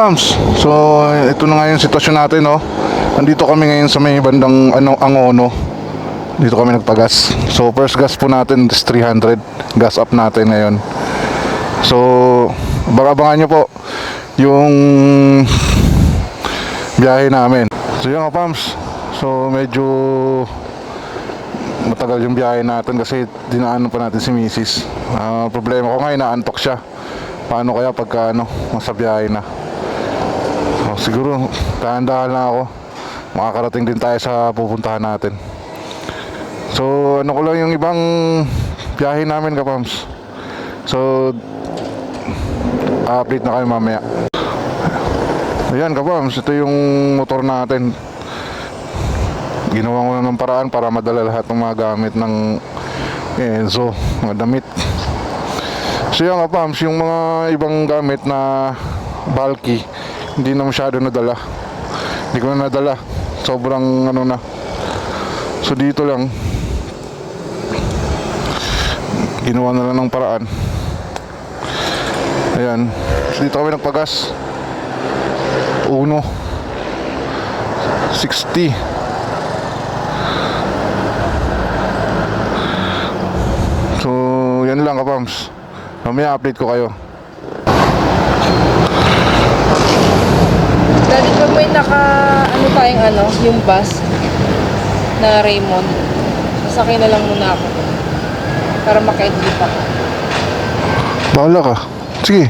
Kapams, so ito na nga yung sitwasyon natin, no? Nandito kami ngayon sa may bandang Angono. Dito kami nagpagas. So first gas po natin is 300. Gas up natin ngayon. So abangan nyo po yung biyahe namin. So yun, Kapams, so medyo matagal yung biyahe natin kasi dinaanan pa natin si Mrs. Problema ko nga, inaantok siya. Paano kaya pagka nasa biyahe na? So, siguro dahan-dahan lang ako, makakarating din tayo sa pupuntahan natin. So ko lang yung ibang biyahe namin, Kapams. So update na kayo mamaya. Ayan, Kapams, ito yung motor natin. Ginawa ko na ng paraan para madala lahat ng mga gamit ng Enzo, mga damit. So yan, Kapams, yung mga ibang gamit na bulky, hindi na masyado nadala. Hindi ko na nadala. Sobrang na. So dito lang, ginawa na lang ng paraan. Ayan. So dito kami nagpagas. 1.60. So yan lang, Kapams. Mamaya update ko kayo. Dati pag may tayong yung bus na Raymond, sasakay na lang muna ako para makaidlip ako. Bahala ka. Sige.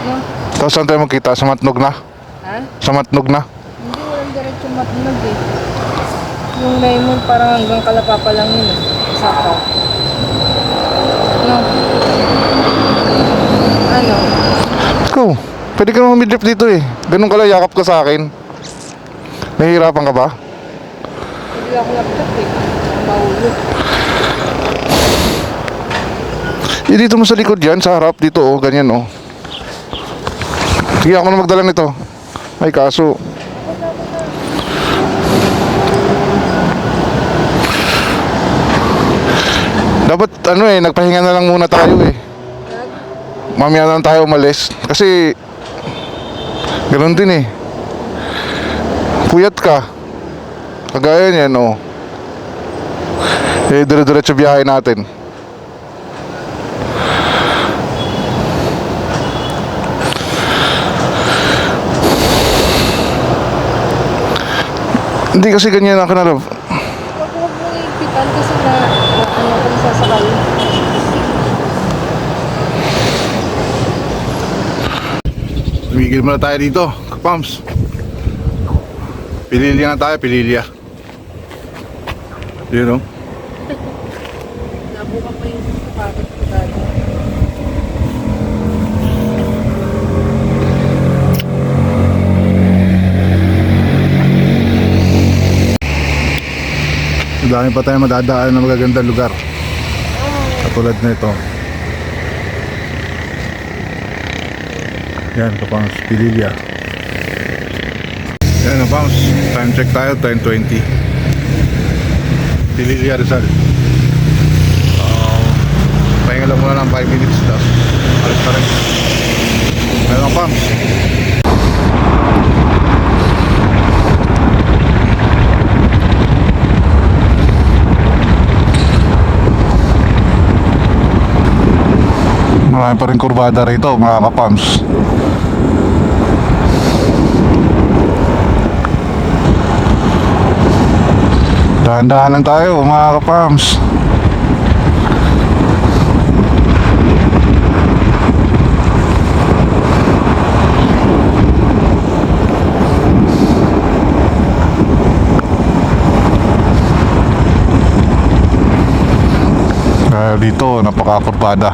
No? Tapos saan tayo magkita? Sa Matnog na? Ha? Sa Matnog na? Hindi, walang diretso Matnog eh. Yung Raymond parang hanggang Kalapapa lang yun eh. Sakaw. No? Ano? Ikaw, pwede ka naman midrip dito eh. Ganun ka lang, yakap ka sa akin. Nahihirapan ka ba? Hindi ako laptop eh. Mahulog. Eh, dito mo sa likod yan, sa harap, dito oh, ganyan oh. Sige, ako na magdala nito. Ay, kaso dapat nagpahinga na lang muna tayo eh. Mamaya na lang tayo umalis. Kasi ganoon din eh. Puyat ka. Kagaya niyan oh. Eh, dire-diretso biyahe natin. Hindi kasi ganyan ang kinarap. Huwag mong ipitan kasi kung sasakay. Tumigil muna tayo dito, Kapams. Pililya na tayo, pililya. Yun o. Nabuka pa yung packet ko dati. Dami pa tayo madadaan na magagandang lugar. Katulad na ito. Yan, Kapams, Pililya. Yan, Kapams, time check tayo, 10:20. Pililya, Rizal. Pahinga lang muna ng 5 minutes daw. Alis pa rin. Yan, Kapams. Marami pa rin kurbada rito, mga Kapams. Dahan-dahan lang tayo, mga Kapams. Dahil dito, napaka-kurbada.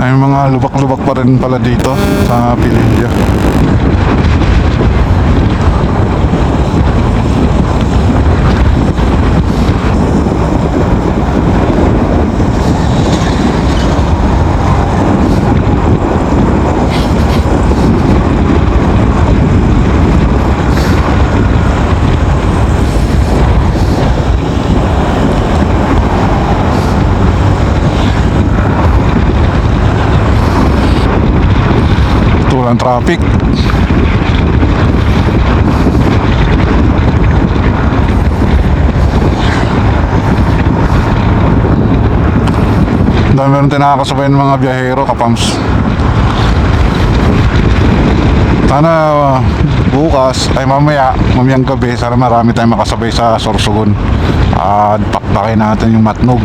May mga lubak-lubak pa rin pala dito sa Pililya. Sobrang traffic. Dami rin tinakasabay ng mga biyahero, kapams. Sana bukas, ay mamayang gabi, sana marami tayong makasabay sa Sorsogon. At pakbakay natin yung Matnog.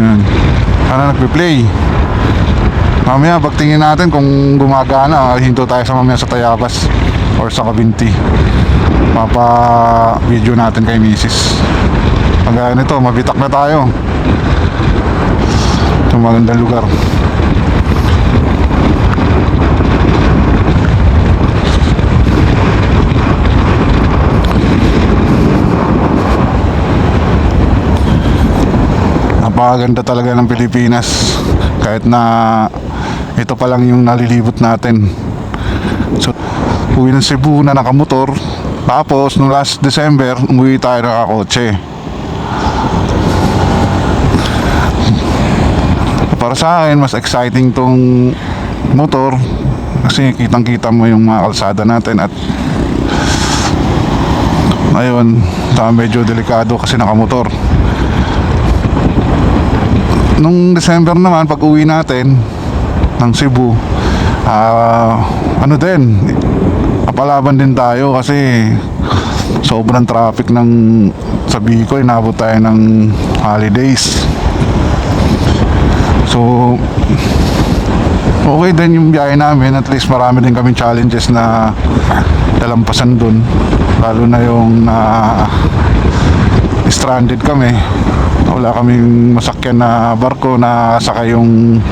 Yan. Sana nagpe-play. Mamaya pagtingin natin kung gumagana, hinto tayo sa mamaya sa Tayabas or sa Kabinti. Papa video natin kay Mrs. Pag nito, mabitak na tayo. Ito magandang lugar. Napakaganda talaga ng Pilipinas. Kahit na ito pa lang yung nalilibot natin. So, uwi ng Cebu na nakamotor. Tapos, nung last December, umuwi tayo nakakotse. Para sa akin, mas exciting tong motor kasi kitang-kita mo yung mga kalsada natin at ayun, medyo delikado kasi nakamotor. Nung December naman, pag uwi natin ng Cebu, napalaban din tayo kasi sobrang traffic ng sa Bicol. Inabot tayo ng holidays. So okay din yung biyahe namin. At least marami din kaming challenges na dalampasan dun. Lalo na yung stranded kami. Wala kaming masakyan na barko na sakay yung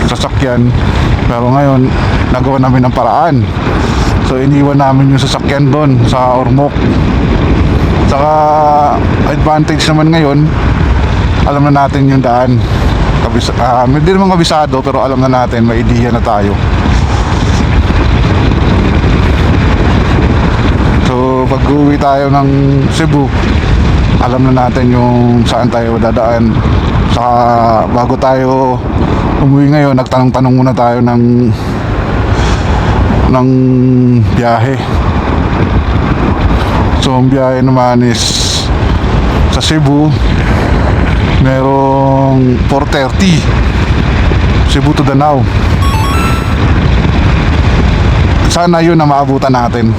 sasakyan. Pero ngayon nagawa namin ng paraan. So iniwan namin yung sasakyan doon sa Ormoc. Saka advantage naman ngayon, alam na natin yung daan. Hindi naman kabisado pero alam na natin, may idea na tayo. So pag uwi tayo ng Cebu, alam na natin yung saan tayo dadaan. Saka bago tayo umuwi ngayon, nagtanong-tanong muna tayo ng biyahe. So ang biyahe naman is sa Cebu, merong 4:30 Cebu to Danao. Sana yun na maabutan natin.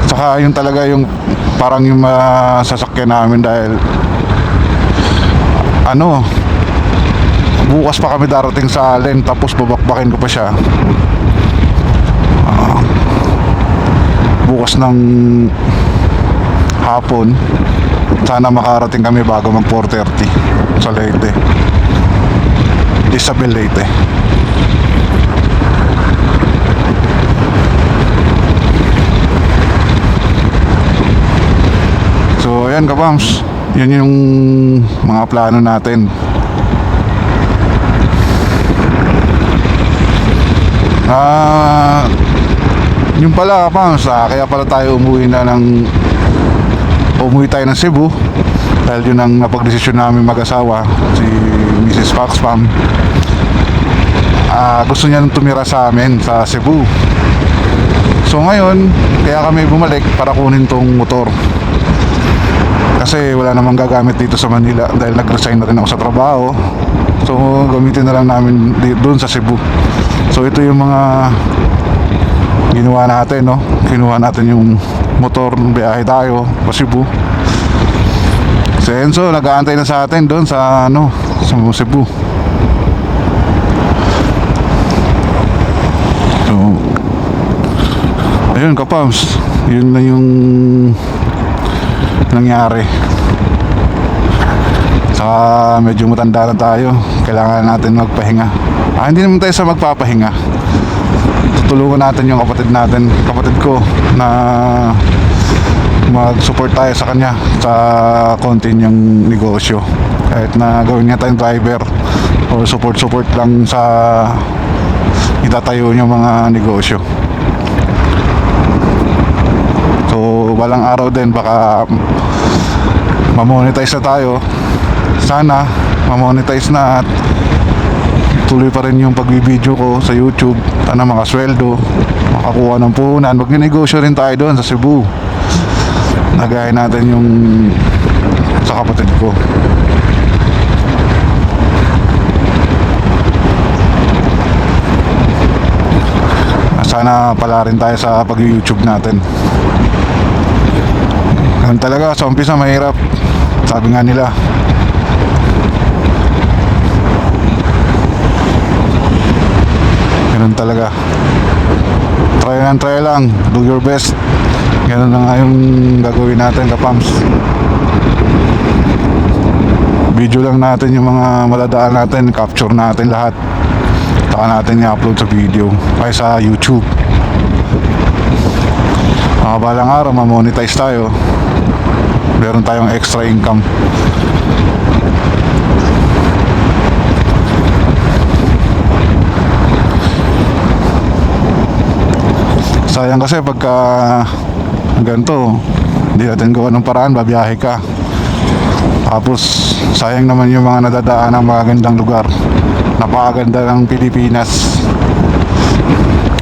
Saka yun talaga yung parang yung sasakyan namin dahil bukas pa kami darating sa Allen, tapos babakbakin ko pa siya bukas ng hapon. Sana makarating kami bago mag 4:30 sa Leyte, Isabel Leyte. So ayan kabams, yun yung mga plano natin. Yung pala kabams, kaya pala tayo umuwi tayo ng Cebu dahil yun ang napagdesisyon namin mag-asawa, si Mrs. Foxpam. Gusto niya nang tumira sa amin sa Cebu. So ngayon, kaya kami bumalik para kunin tong motor. Kasi wala namang gagamit dito sa Manila dahil nag-resign na rin ako sa trabaho. So gamitin na lang namin doon sa Cebu. So ito yung mga ginawa natin, no? Kinuha natin yung motor, biyahe tayo pa Cebu. Si Enzo nag-aantay na sa atin doon sa sa Cebu. So ayun kapams, yun na yung nangyari. Saka medyo matanda na tayo, kailangan natin magpahinga. Hindi naman tayo sa magpapahinga, tutulungan natin yung kapatid ko na mag-support tayo sa kanya sa konti niyang negosyo. Kahit na gawin niya tayong driver o support lang sa itatayo niyang mga negosyo. So balang araw din baka mamonetize na tayo. Sana mamonetize na at tuloy pa rin yung pagbibideo ko sa YouTube. Sana makasweldo, makakuha ng puhunan. Magnegosyo rin tayo doon sa Cebu. Nagaya natin yung sa kapatid ko. Sana pala rin tayo sa pag-YouTube natin. Ganun talaga, sa umpisa mahirap. Sabi nga nila. Ganun talaga. Try lang. Do your best. Ganun na nga yung gagawin natin, kapams. Video lang natin yung mga madadaan natin. Capture natin lahat. Saka natin i-upload sa video ay sa YouTube. Balang araw mamonetize tayo, meron tayong extra income. Sayang kasi pagka ganito, hindi natin gawa ng paraan, babiyahe ka. Tapos sayang naman yung mga nadadaan ng magagandang lugar. Napakaganda ng Pilipinas.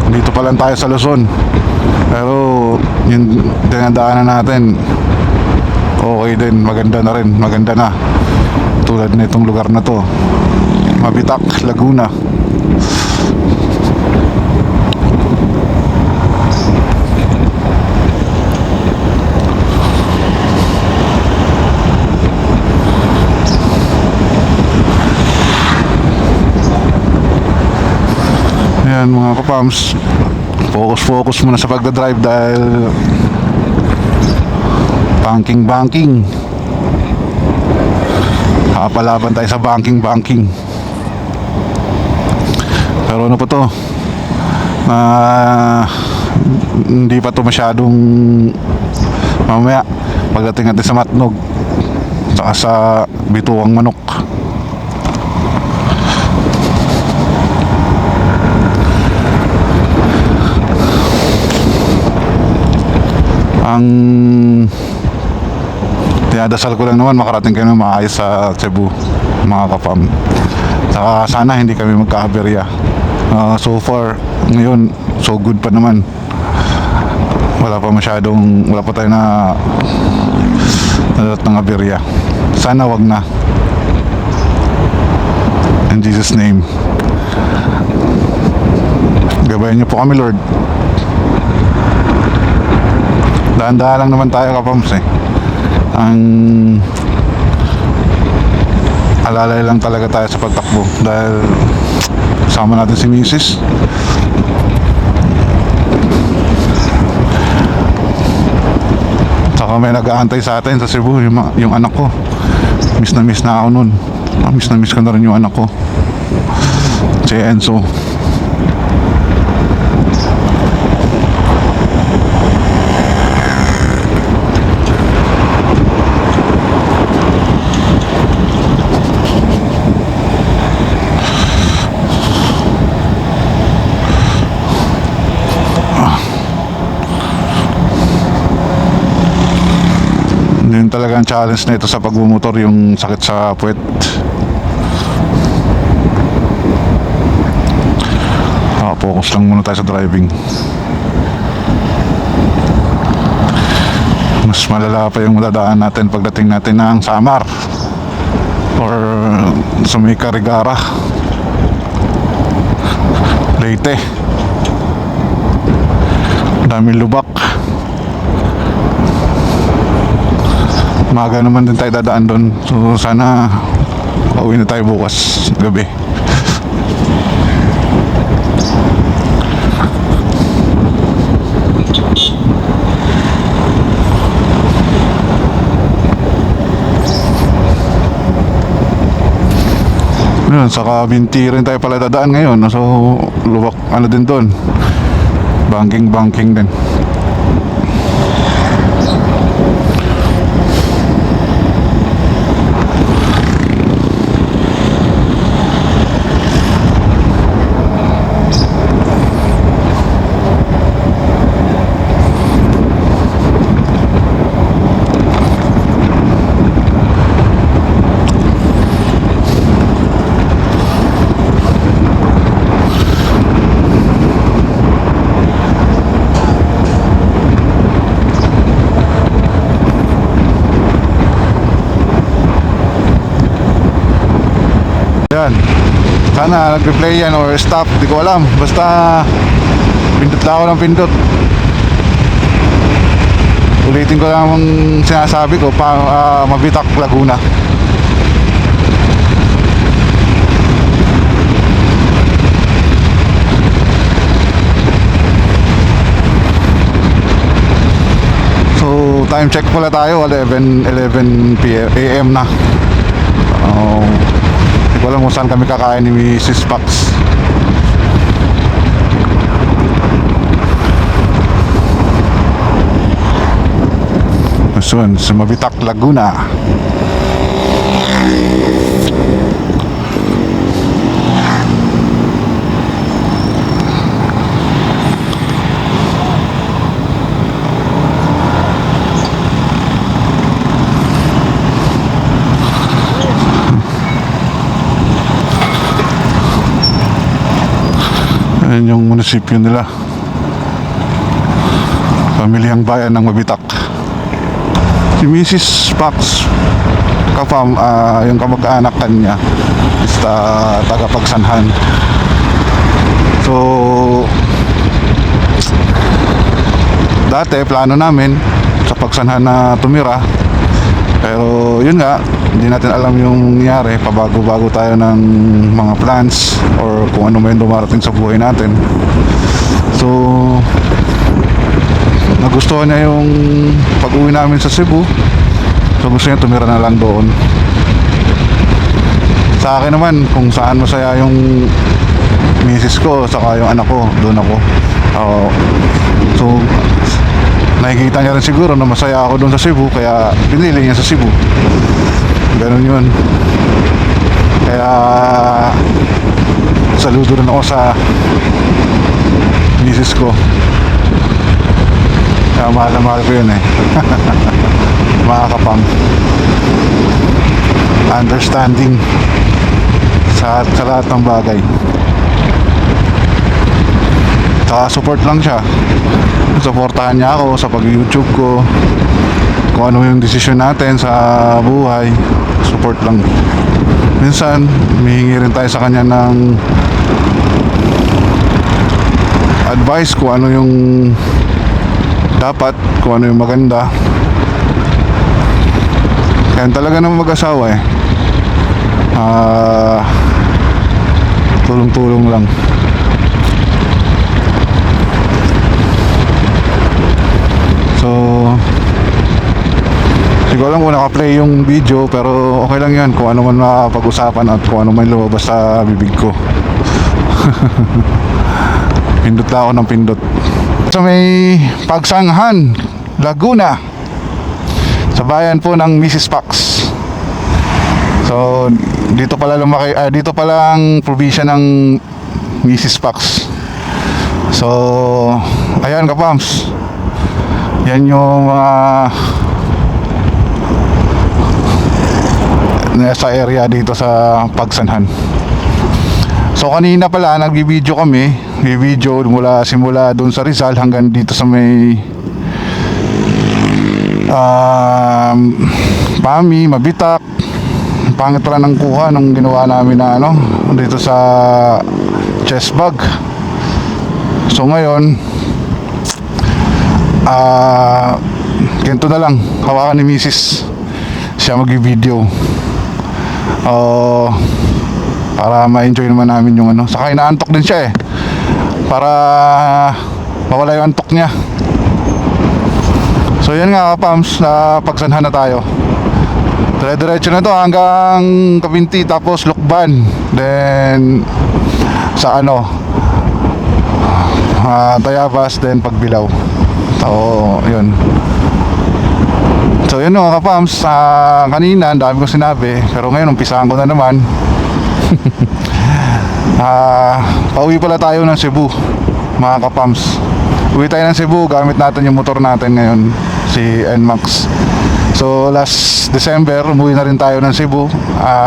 Dito pa lang tayo sa Luzon, pero yung dinadaanan natin okay din, maganda na rin, maganda na. Tulad na itong lugar na to, Mabitak, Laguna. Ayan mga kapams, focus muna sa pagdadrive dahil banking. Palaban tayo sa banking. Pero ano pa to, hindi pa to masyadong, mamaya pagdating natin sa Matnog saka sa Bituang Manok. Ang tinadasal ko lang naman makarating kami maayos sa Cebu, mga kapam. Saka sana hindi kami magka-aberya. So far ngayon, so good pa naman. Wala pa tayo na nadat ng aberya. Sana wag na, in Jesus name. Gabayan niyo po kami, Lord. Dahan-dahan lang naman tayo, kapams, eh. Ang alalay lang talaga tayo sa pagtakbo dahil kasama natin si Mrs. Saka may nag-aantay sa atin sa Cebu, yung anak ko. Miss na ako nun. Miss ko na rin yung anak ko, si Enzo. Yun talaga ang challenge na ito sa pagmumotor, yung sakit sa puwet. Focus lang muna tayo sa driving. Mas malala pa yung dadaan natin pagdating natin ng Samar or sa may Carigara, Leyte. Daming lubak. Maga naman din tayo dadaan doon. So sana pauwi na tayo bukas gabi. Yun, saka Binti rin tayo pala dadaan ngayon. So lubak ano din doon. Banking din. wala na, nag-replay yan or stop, di ko alam. Basta pindot lang ako ng pindot. Ulitin ko lang ang sinasabi ko, Mabitak, Laguna. So time check pala tayo, 11 AM na. Hindi ko alam kung saan kami kakain ni Mrs. Pax. Soon, sa Mabitak, Laguna. Ayan yung munisipyo nila. Pamilyang bayan ng Mabitak. Si Mrs. Pax Kapam, yung kamag-anak kanya is taga-Pagsanhan. So dati plano namin sa Pagsanhan na tumira, pero yun nga, hindi natin alam yung nangyari. Pabago-bago tayo ng mga plans or kung ano man dumarating sa buhay natin. So nagustuhan niya yung pag-uwi namin sa Cebu, so gusto niya tumira na lang doon. Sa akin naman, kung saan masaya yung misis ko saka yung anak ko, doon ako. So nakikita niya rin siguro na masaya ako doon sa Cebu, kaya pinili niya sa Cebu. Ganun yun. Kaya saludo rin ako sa misis ko. Kaya mahal na mahal ko yun eh. Mga kapam, understanding sa lahat ng bagay. Saka support lang siya. Supportahan niya ako sa pag-YouTube ko, kung ano yung desisyon natin sa buhay. Support lang. Minsan humihingi rin tayo sa kanya ng advice kung ano yung dapat, kung ano yung maganda. Kaya talaga naman mag-asawa eh, tulong-tulong lang. So hindi ko alam kung naka-play yung video, pero okay lang yan kung ano man mapag-usapan at kung ano man lumabas sa bibig ko. Pindot lang ako ng pindot. Sa may Pagsanhan, Laguna, sa bayan po ng Mrs. Pax. So dito pala lumaki, dito pala ang probinsya ng Mrs. Pax. So ayan kapams, yan yung mga nasa area dito sa Pagsanhan. So kanina pala nag-video kami, video simula doon sa Rizal hanggang dito sa may Pami, Mabitak. Pangit pala ng kuha nung ginawa namin na ano dito sa chest bag. So ngayon ganito na lang, hawakan ni Mrs. Siya mag-video. Para ma-enjoy naman namin yung ano. Saka inaantok din siya eh, para mawala yung antok niya. So yan nga kapams, na Pagsanhan na tayo. Dire-diretso na to hanggang Kabinti, tapos Lukban, then sa ano Tayabas, then Pagbilao. So yun. So yun mga kapams, kanina ang dami ko sinabi, pero ngayon umpisahan ko na naman. Pauwi pala tayo ng Cebu mga kapams. Uwi tayo ng Cebu, gamit natin yung motor natin ngayon, si NMAX. So last December umuwi na rin tayo ng Cebu.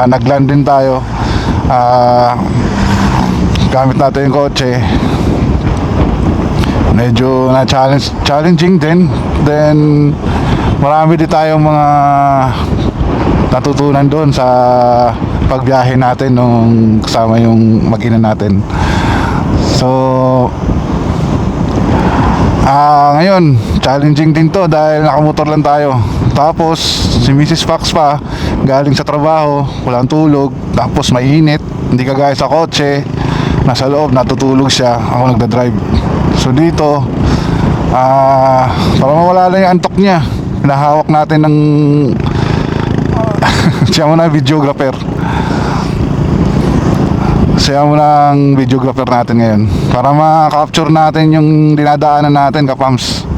Nagland din tayo, gamit natin yung kotse. Medyo challenging din. Then marami din tayong mga natutunan doon sa pagbiyahe natin nung kasama yung mag-ina natin. So ngayon challenging din to dahil nakamotor lang tayo. Tapos si Mrs. Fox pa galing sa trabaho, walang tulog, tapos mainit, hindi kagaya sa kotse, nasa loob natutulog siya, ako nagda-drive. So dito para mawala lang yung antok niya, pinahawak natin ng siya muna videographer. Siya muna ang videographer natin ngayon para ma-capture natin yung dinadaanan natin, kapams.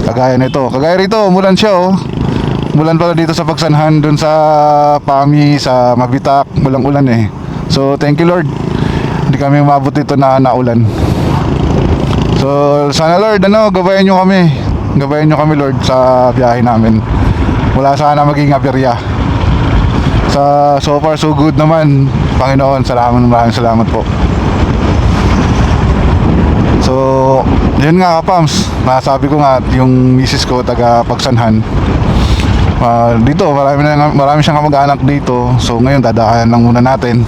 Kagaya nito, kagaya rito, umulan siya oh. Umulan pala dito sa Pagsanhan, dun sa Pami, sa Mabitak, ulang-ulan eh. So thank you Lord, hindi kami umabot dito na naulan. So sana Lord, gabayan nyo kami Lord sa biyahe namin. Wala sana maging aberya. So far so good naman, Panginoon, maraming salamat po. So yun nga kapams, nasabi ko nga yung misis ko taga Pagsanhan. Dito marami siyang kamag-anak dito. So ngayon dadaanan lang muna natin.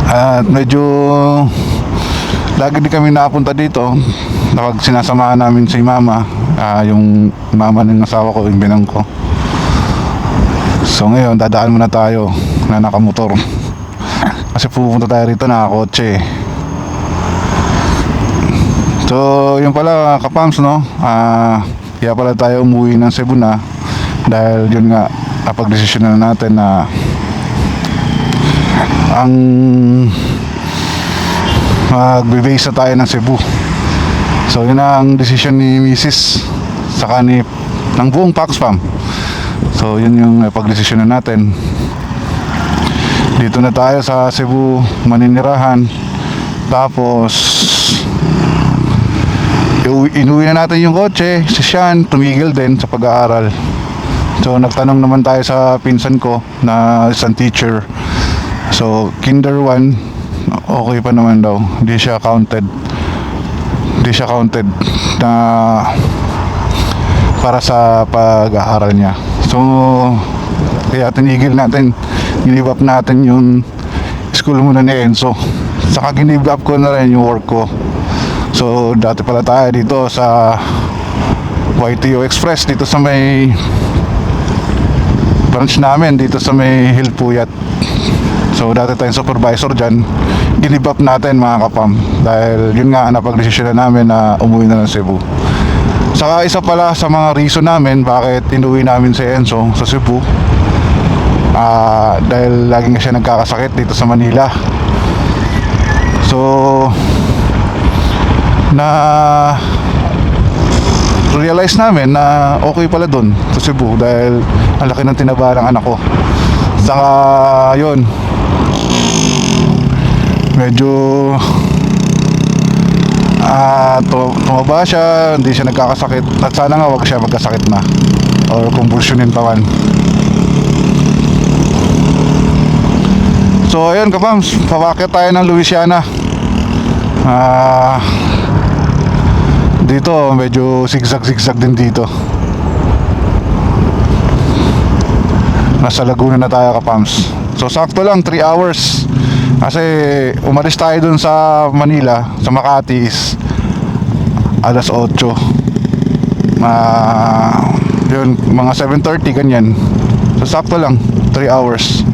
At medyo lagi din kami napunta dito kapag sinasamahan namin si mama, yung mama ng asawa ko, yung binang ko. So ngayon dadaan muna tayo na nakamotor kasi pupunta tayo rito na kotse. So yun pala kapams, no, kaya pala tayo umuwi ng Cebu na dahil yun nga, napag-desisyon na natin na ang magbe-base na tayo ng Cebu. So yun ang desisyon ni Mrs. saka ng buong Pax Fam. So yun yung pag-desisyon na natin. Dito na tayo sa Cebu maninirahan. Tapos inuwi na natin yung kotse. Si Sean tumigil din sa pag-aaral. So nagtanong naman tayo sa pinsan ko na isang teacher. So kinder 1 okay pa naman daw. Hindi siya counted na para sa pag-aaral niya. So kaya tinigil natin, give up natin yung school muna ni Enzo. Saka give up ko na rin yung work ko. So dati pala tayo dito sa YTO Express, dito sa may branch namin, dito sa may Hilpuyat. So dati tayong supervisor dyan. Give up natin mga kapam, dahil yun nga napag-desisyon na namin na umuwi na ng Cebu. Saka isa pala sa mga reason namin bakit inuwi namin si Enzo sa Cebu, dahil lagi nga siya nagkakasakit dito sa Manila. So na realize namin na okay pala dun sa Cebu dahil ang laki ng tinaba ng anak ko. Saka yun, medyo tumaba siya, hindi siya nagkakasakit, at sana nga wag siya magkasakit na or convulsionin pa man. So ayun kapams, papakit tayo ng Louisiana. Dito medyo zigzag din dito. Nasa Laguna na tayo kapams. So sakto lang 3 hours. Kasi umalis tayo dun sa Manila, sa Makati is alas 8. Yun, mga 7:30 ganyan. So sakto lang 3 hours.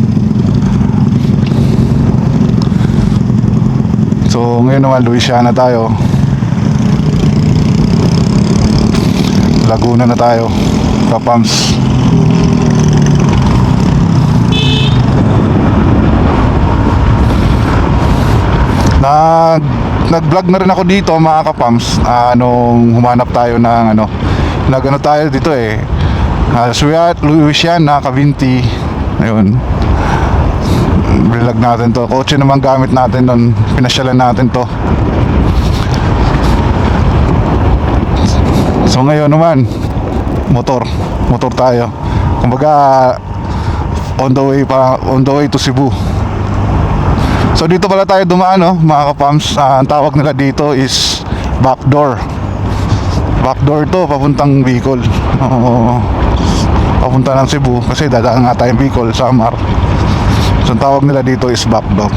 So ngayon naman Louisiana tayo. Laguna na tayo, kapams. Nag-vlog na rin ako dito mga kapams, nung humanap tayo ng nag-ano tayo dito Louisiana, Cavinti. Ayun, vlog natin to, kotse naman gamit natin nun, pinasyalan natin to. So ngayon naman motor tayo, kumbaga on the way to Cebu. So dito pala tayo dumaan, mga kapams. Ang tawag nila dito is backdoor to papuntang Bicol. papunta ng Cebu kasi dadaan nga tayong Bicol, Samar. So ang tawag nila dito is backdoor.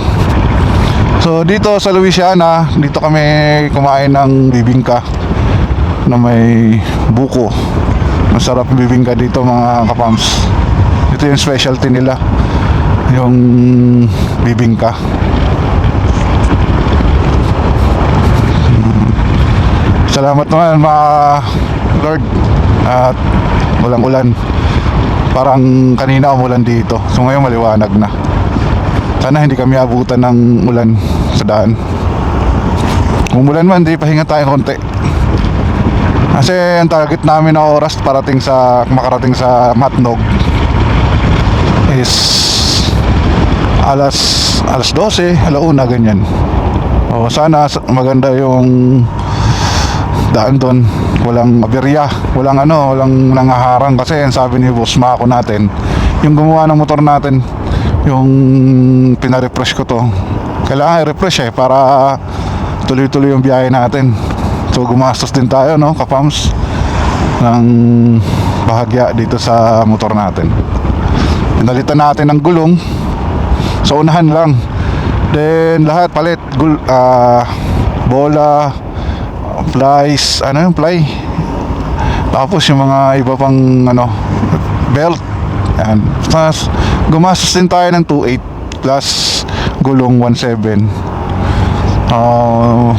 So dito sa Louisiana, dito kami kumain ng bibingka na may buko. Masarap yung bibingka dito mga kapams. Ito yung specialty nila, yung bibingka. Salamat naman mga Lord at walang ulan. Parang kanina umulan dito, so ngayon maliwanag na. Sana hindi kami abutan ng ulan sa daan. Kung umulan man, di pahinga tayo konti. Kasi ang target namin na oras makarating sa Matnog is alas 12, alauna ganyan. O sana maganda yung daan doon, walang aberya, walang nangaharang. Kasi ang sabi ni boss Mako natin, yung gumawa ng motor natin, yung pinarefresh ko to, kailangan i-refresh para tuloy-tuloy yung biyahe natin. So gumastos din tayo, no, kapams, ng bahagya dito sa motor natin. Pinalitan natin ng gulong sa unahan lang, then lahat palit, bola, flies, yung fly, tapos yung mga iba pang belt. Yan. Tapos gumastos din tayo ng 2.8 plus gulong 1.7.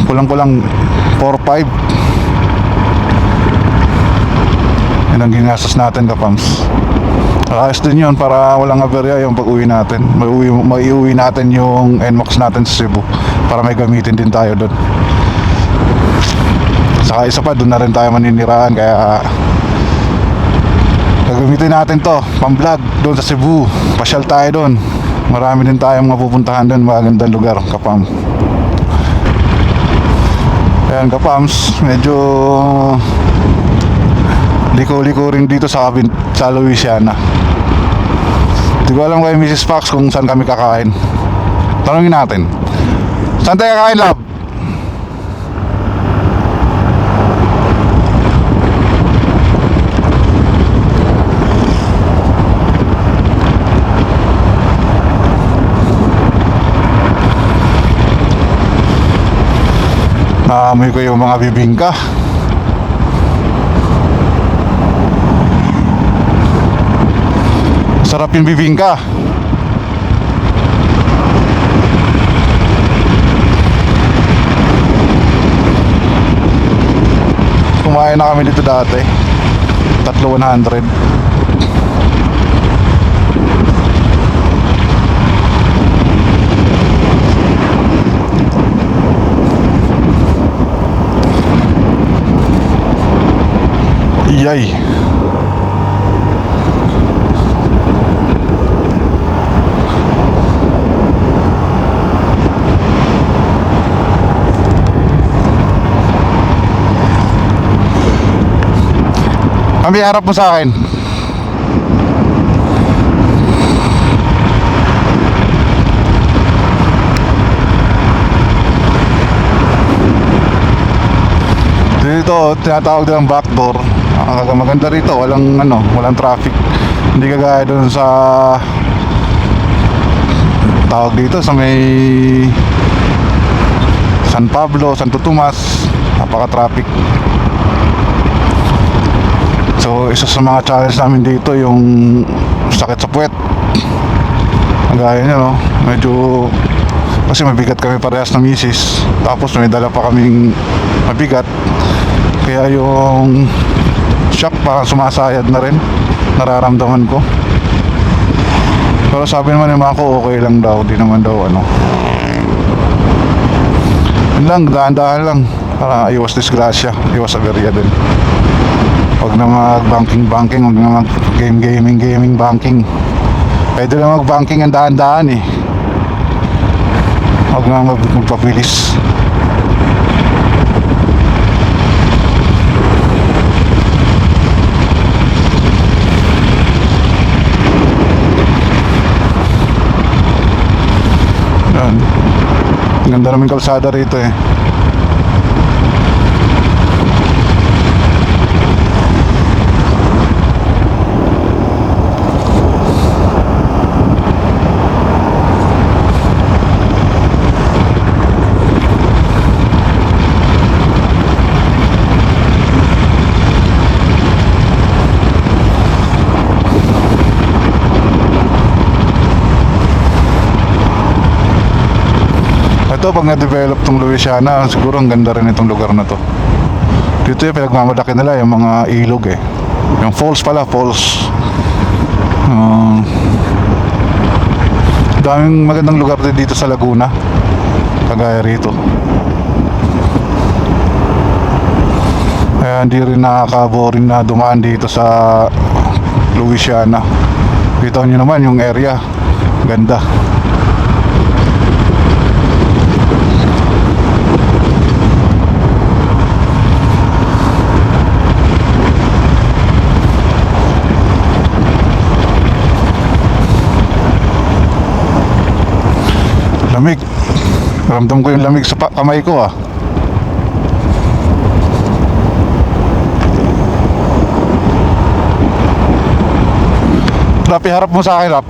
Kulang-kulang 4.5. Yan ang ginastos natin kapams. Ayos din yun para walang aberya yung pag-uwi natin. Maiuwi natin yung NMAX natin sa Cebu para may gamitin din tayo doon. Saka isa pa, doon na rin tayo maniniraan, kaya gagamitin natin to pang-vlog doon sa Cebu. Pasyal tayo doon, marami din tayong mapupuntahan doon, magandang lugar kapam. Ayan kapams, medyo liko-liko rin dito sa Louisiana. Hindi ko alam kay Mrs. Fox kung saan kami kakain. Tanungin natin, saan tayo kakain, love? Naamoy ko yung mga bibingka. Sarap yung bibingka. Kumain na kami dito dati, 3,100. Yay. Kami, harap mo sa akin. Dito tinatawag din ang backdoor. Ang maganda rito, walang traffic. Hindi kagaya doon sa tawag dito sa may San Pablo, Santo Tomas, napaka-traffic. So isa sa mga challenge namin dito yung sakit sa puwet. Kagaya niya, no, medyo kasi mabigat kami parehas ng misis, tapos may dala pa kaming mabigat, kaya yung shock parang sumasayad na rin, nararamdaman ko. Pero sabi naman ni Mako, okay lang daw, di naman daw yun lang, dahan-dahan lang para iwas disgrasya, iwas aberya din. Huwag na mag-banking, huwag na mag-gaming banking. Pwede na mag-banking ang dahan-dahan eh. Huwag na magpabilis. Yan. Ganda namin kalsada rito eh. dito, pag na-develop tong Louisiana, siguro ang ganda rin itong lugar na to. Dito yung pinagmamalaki nila, yung mga ilog eh. Yung falls pala, falls. Daming magandang lugar din dito sa Laguna, kagaya rito. Kaya hindi rin nakaka-boring na dumaan dito sa Louisiana. Kita nyo naman yung area, ganda. Lamig. Ramdam ko yung lamig sa kamay ko ah. Rap, iharap mo sa akin, Rap.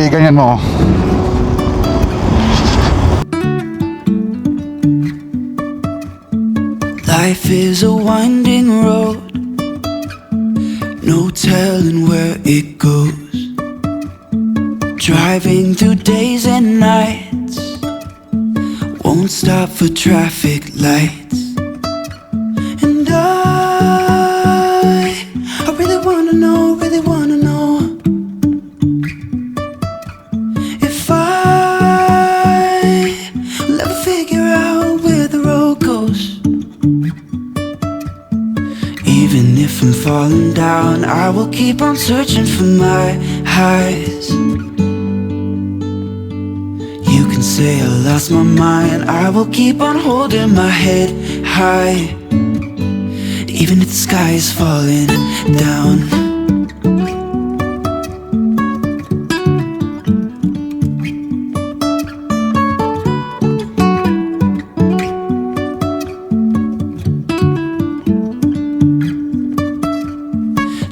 Ganyan mo. Life is a winding road, no telling where it goes. Driving through days and nights, won't stop for traffic lights. And I really wanna know if I'll ever figure out where the road goes. Even if I'm falling down, I will keep on searching for my highs. You can say I lost my mind, I will keep on holding my head high. Even if the sky is falling down.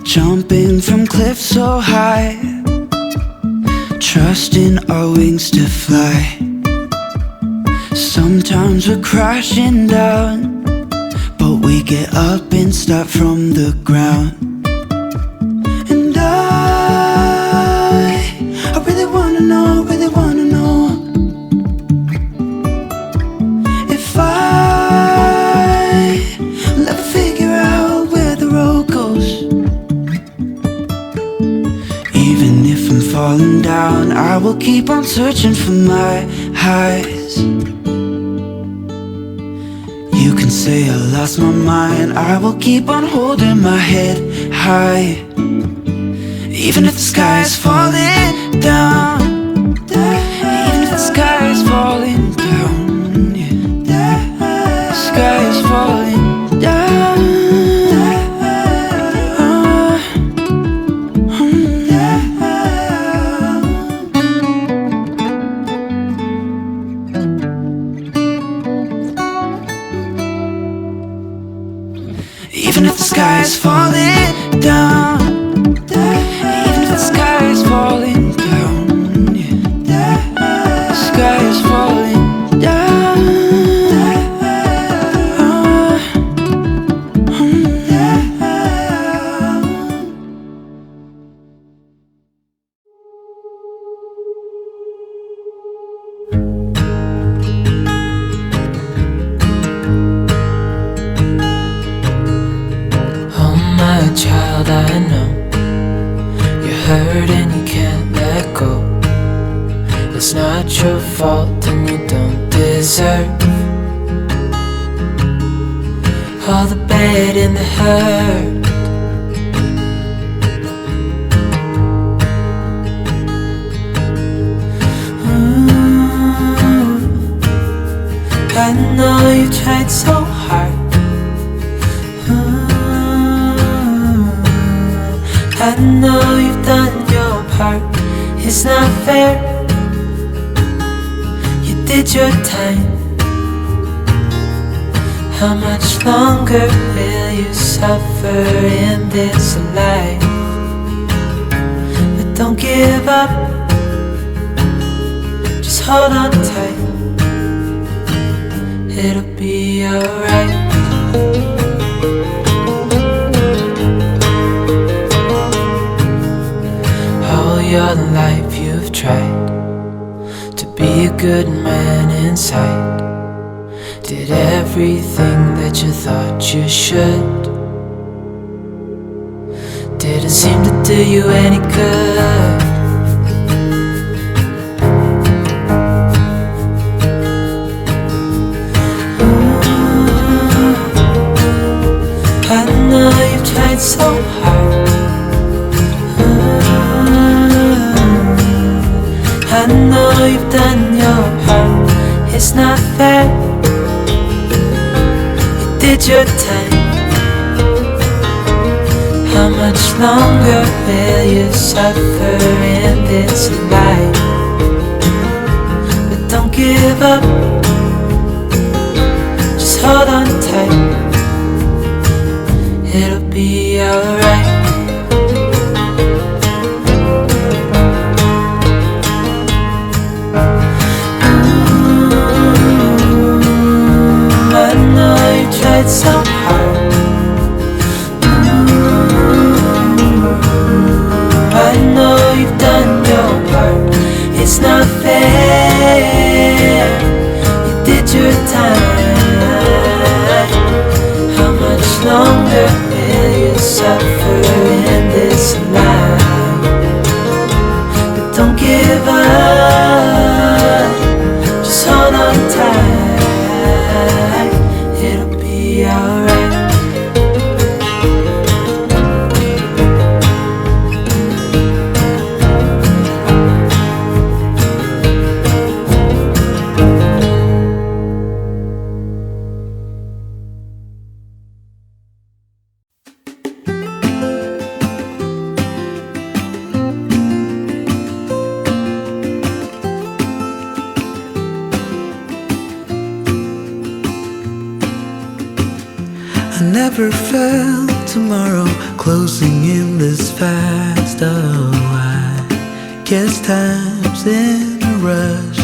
Jumping from cliffs so high, trusting our wings to fly. Sometimes we're crashing down, but we get up and start from the ground. And I really wanna know if I'll ever figure out where the road goes. Even if I'm falling down, I will keep on searching for my highs. You can say I lost my mind, I will keep on holding my head high. Even if the sky is falling down, even if the sky is falling down, yeah. The sky is falling down. Even if the sky is falling down, even if the sky is falling down, yeah. The sky is falling down. Child, I know you're hurt and you can't let go. It's not your fault and you don't deserve all the bad and the hurt. I know you tried so hard. I know you've done your part. It's not fair. You did your time. How much longer will you suffer in this life? But don't give up. Just hold on tight. It'll be alright. All your life you've tried good man inside. Did everything that you thought you should. Didn't seem to do you any good. I know you've tried so hard. I know you've done your part. It's not fair. You did your time. How much longer will you suffer in this life? But don't give up. Just hold on tight. It'll be alright. I know you tried so hard. I know you've done your part. It's not fair. You did your time. How much longer will you suffer in this life? But don't give up. Just hold on tight. It'll be alright. I never felt tomorrow closing in this fast. Oh, I guess time's in a rush.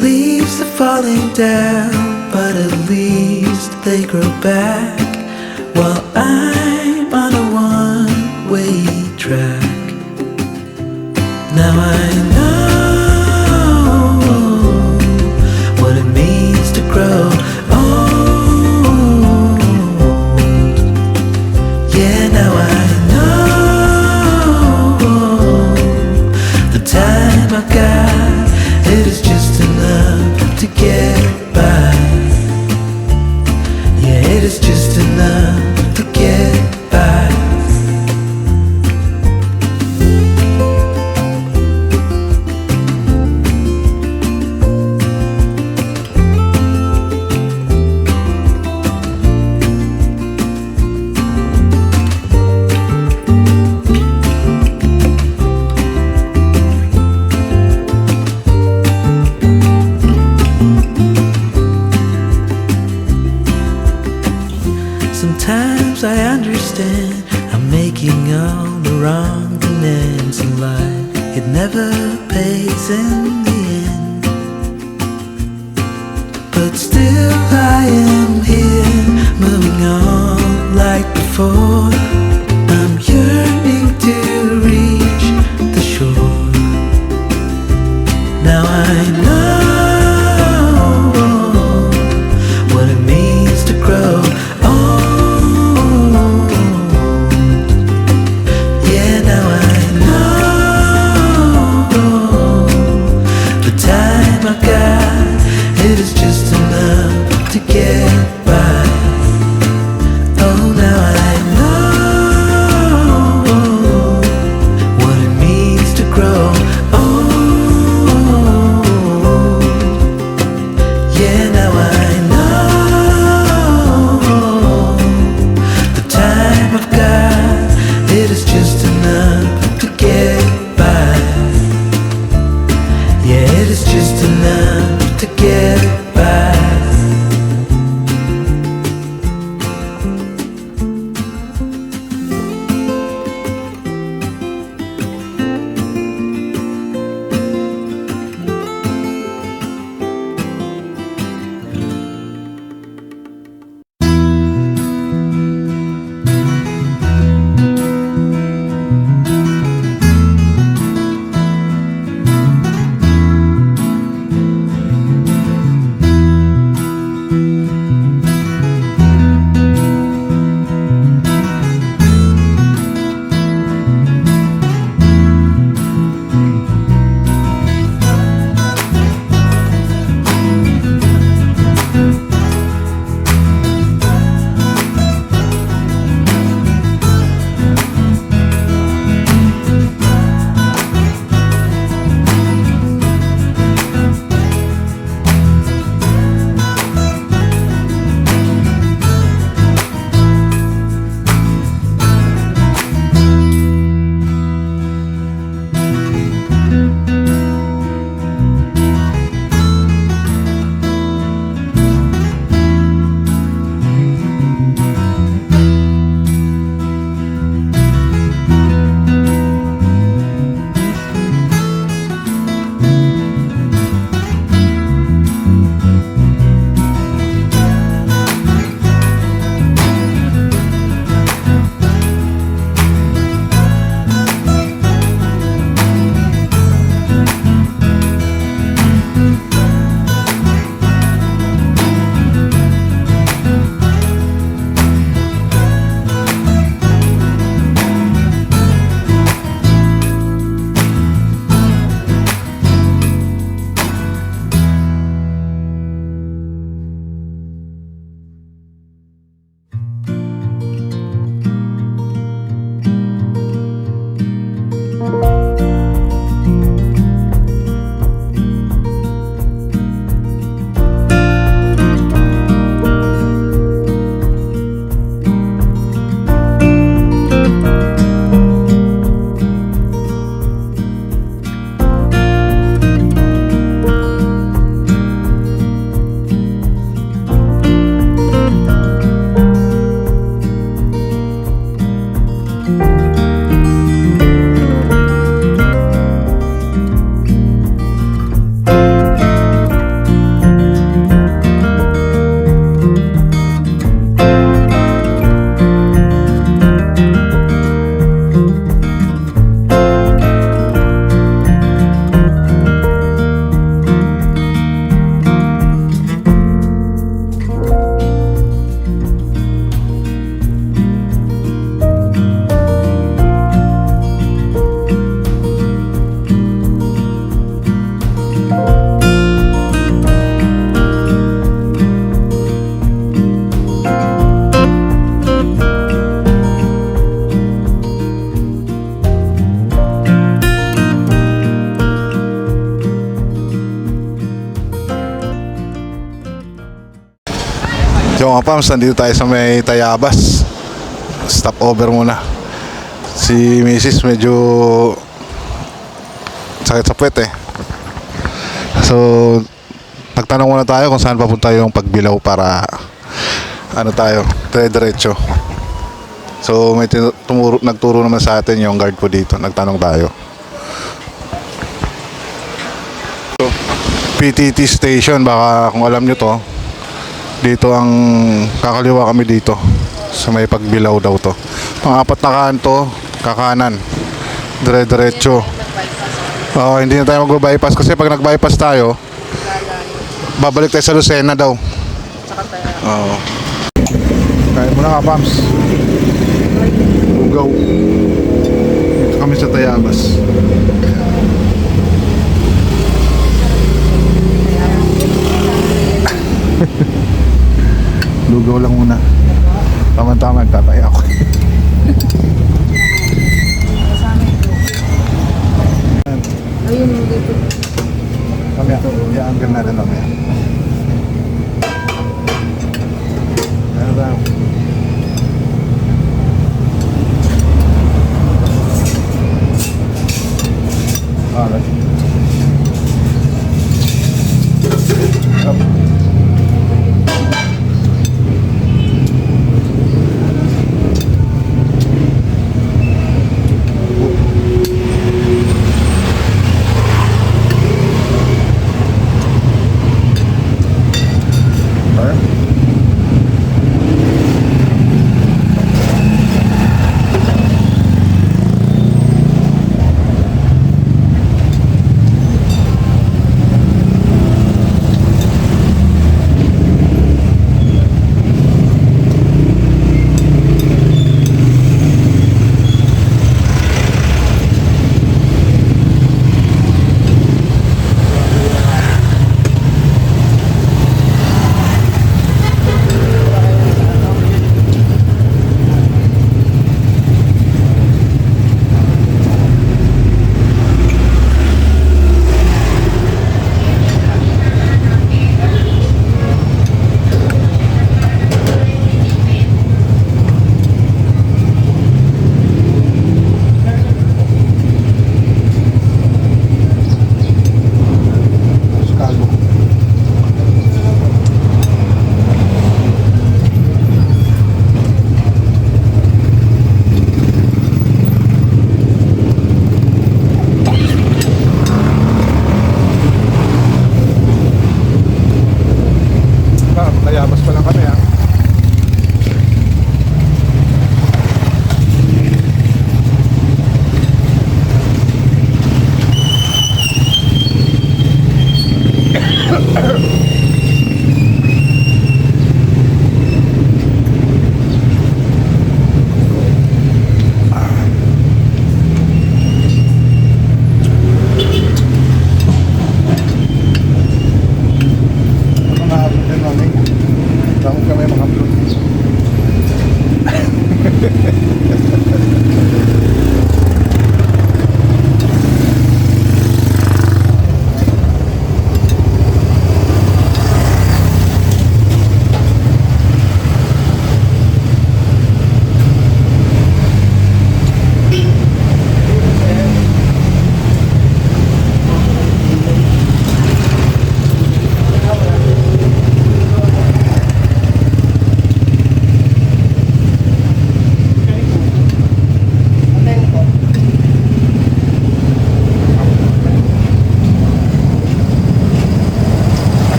Leaves are falling down, but at least they grow back. While I'm on a one-way track. Now I know what it means to grow. It is just enough to get by. Yeah, it is just enough to get by. Sometimes I understand I'm making all the wrong demands in life. It never pays in the end. But still I am here, moving on like before. I'm yearning to reach the shore. Now I know what it means to grow. It is just enough to get by. Oh, now I know what it means to grow. Oh, yeah, now I know the time I've got. It is just enough to get by. Yeah, it is just enough to get by. Yung mga Pams, nandito tayo sa may Tayabas. Stop over muna. Si Mrs. medyo sakit sa puwet eh. So, nagtanong muna tayo kung saan papunta yung Pagbilao para tayo, dire-diretso. So, may nagturo naman sa atin yung guard po dito. Nagtanong tayo. So, PTT station, baka kung alam nyo to, dito ang kakaliwa kami dito. Sa may Pagbilao daw to. Pang-apat na kanto, kakanan. Dire-diretso. Hindi na tayo mag-bypass kasi pag nag-bypass tayo, babalik tayo sa Lucena daw. Oo. Kaya mo na nga, Pams. Go. Dito kami sa Tayabas. Lugaw lang muna. Tama-tama, nagtataya ako. Ayun, dito. Kami, i-angle natin kami. Ano ba? Alright. Up.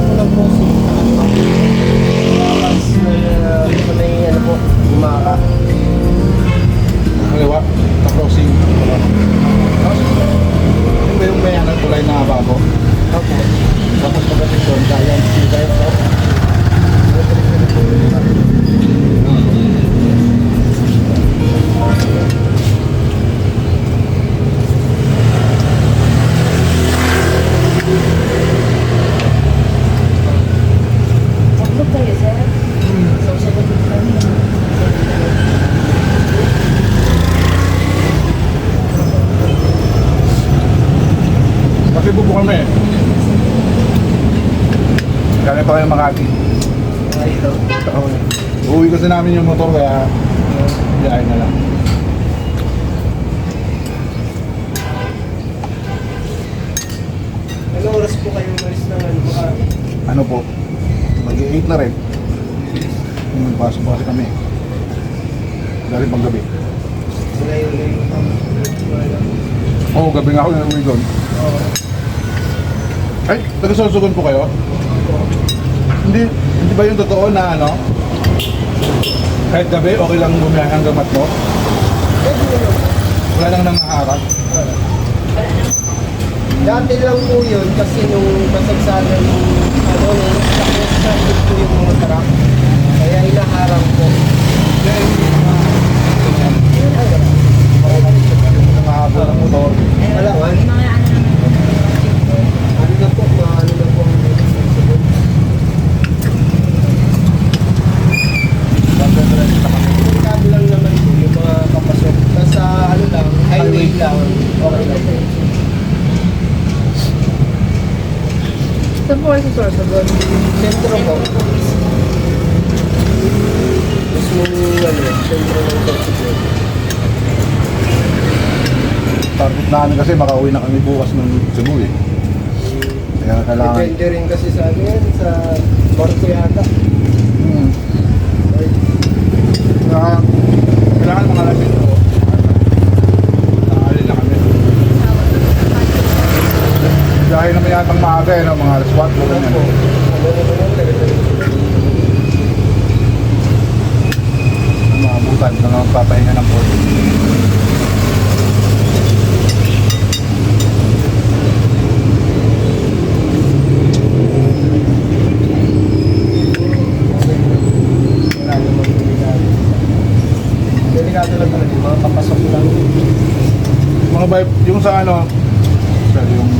po ng crossing. Tapos may ano po, umaka. Kaliwa, na-crossing. Yung ba yung may ano, tulay na bago? Opo. Tapos pagdating doon, kaya po. Huwag kayo, sir. Sasagot kami. Kasi bubo kami. Galing pa kayo Makati. Uwi kasi namin yung motor kaya biyahe na lang. Ano oras po kayo umalis ng ano, Makati? Ano po? Mag-8 na rin. Pasok pa kasi kami. Galing pang gabi. Layo-layo pa. Oo, gabi nga ako na uwi doon. Ay, taga-Sorsogon po kayo? Hindi ba yung totoo na ano? Kahit gabi, okay lang bumiyahe hanggang Matno? Wala lang nangaharap. Dati lang po yun kasi nung masagsagan yung ano, sakit po yung mga truck. Kaya inaharang po. Nangahabol ng motor. Wala man. Ano na po, ano na po ang delikado lang naman po yung mga kapasok. Nasa ano lang, highway lang. Okay lang po. Saan po kayo sa Sorsogon? Sentro po. Mismong ano, sentro ng Sorsogon. Target namin kasi makauwi na kami bukas ng Cebu eh. Kaya kailangan... Depende rin kasi sa ano yan, sa barko yata. Kaya kailangan mga lapit ko. Nakaalin na kami. Dahil naman yatang maaga eh, no? Mga alas 4 ganyan. Maabutan na magpapahinga ng port. Delikado lang talaga, mga papasok lang. Mga vibe, yung sa ano, pero yung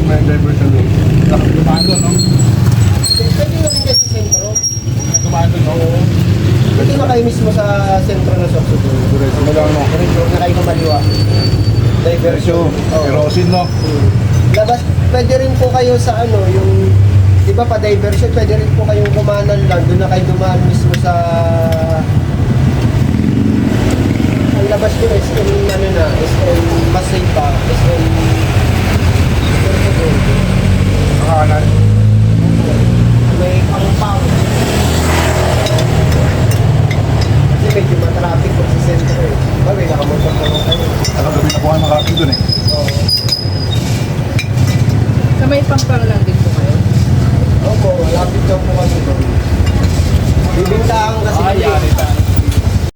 may diversion road. Dumaan doon, no? Pwede na rin kasi sentro. Dumaan doon, no? Dito na kayo mismo sa sentro ng Sorsogon. Diretso mo lang, no? Diretso na kayo kumaliwa. Diretso, Oo. Erosin, no? Labas, pwede rin po kayo sa ano, yung, di ba pa diversion, pwede rin po kayong kumanan lang, doon na kayo dumaan mismo sa, ang labas ko, SM, ano na, SM Pasay pa, SM, Kanan. may pang-pang. Kasi medyo matraffic po sa center eh. Bagay, nakamotor na lang kayo. Nakagabi na po ang nakapin doon eh. Oo. Sa may pampang